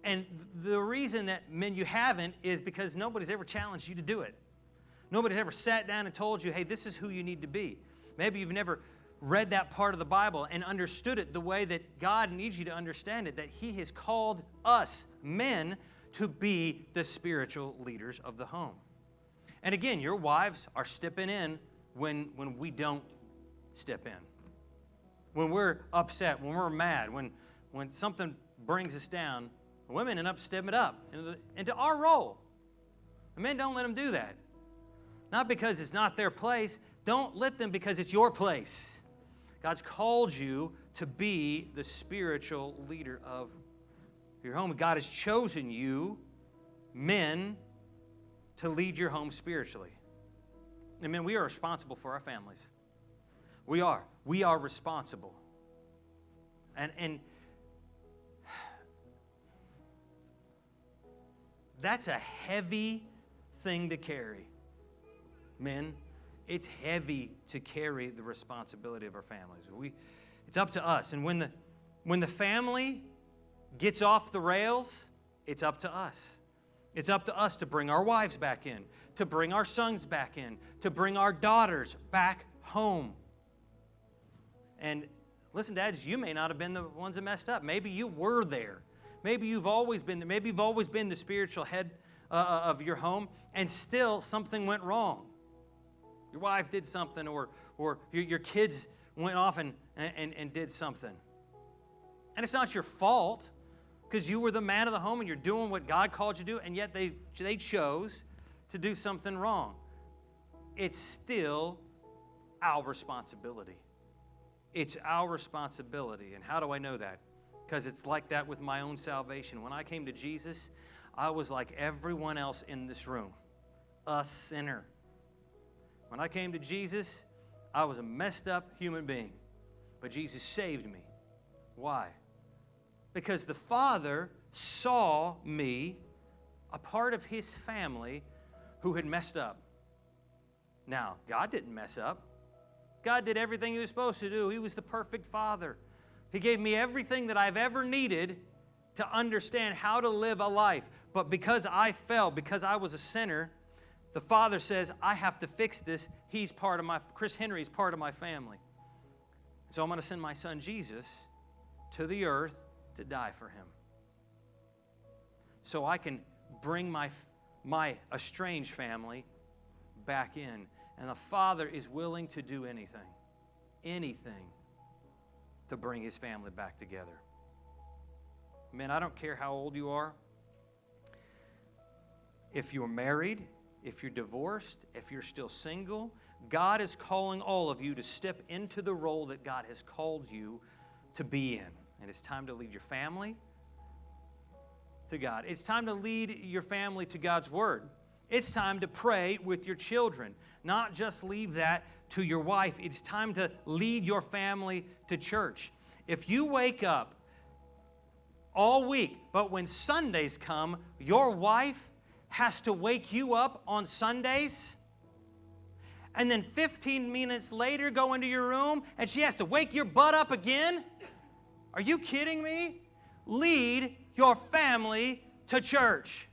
And the reason that, men, you haven't is because nobody's ever challenged you to do it. Nobody's ever sat down and told you, hey, this is who you need to be. Maybe you've never read that part of the Bible and understood it the way that God needs you to understand it, that He has called us, men, to be the spiritual leaders of the home. And again, your wives are stepping in when we don't step in. When we're upset, when we're mad, when something brings us down, women end up stepping up into our role. The men, don't let them do that. Not because it's not their place. Don't let them because it's your place. God's called you to be the spiritual leader of your home. God has chosen you, men, to lead your home spiritually. And men, we are responsible for our families. We are. We are responsible. And that's a heavy thing to carry. Men, it's heavy to carry the responsibility of our families. It's up to us. And when the family gets off the rails, it's up to us. It's up to us to bring our wives back in, to bring our sons back in, to bring our daughters back home. And listen, dads, you may not have been the ones that messed up. Maybe you were there. Maybe you've always been there. Maybe you've always been the spiritual head of your home, and still something went wrong. Your wife did something, or your kids went off and did something. And it's not your fault, because you were the man of the home and you're doing what God called you to do, and yet they chose to do something wrong. It's still our responsibility. It's our responsibility. And how do I know that? Because it's like that with my own salvation. When I came to Jesus, I was like everyone else in this room, a sinner. When I came to Jesus, I was a messed up human being. But Jesus saved me. Why? Because the Father saw me, a part of His family, who had messed up. Now, God didn't mess up. God did everything He was supposed to do. He was the perfect Father. He gave me everything that I've ever needed to understand how to live a life. But because I fell, because I was a sinner, the Father says, I have to fix this. Chris Henry's part of my family. So I'm going to send my son Jesus to the earth to die for him. So I can bring my estranged family back in. And the Father is willing to do anything to bring His family back together. Men, I don't care how old you are. If you're married, if you're divorced, if you're still single, God is calling all of you to step into the role that God has called you to be in. And it's time to lead your family to God. It's time to lead your family to God's Word. It's time to pray with your children, not just leave that to your wife. It's time to lead your family to church. If you wake up all week, but when Sundays come, your wife has to wake you up on Sundays, and then 15 minutes later go into your room and she has to wake your butt up again? Are you kidding me? Lead your family to church.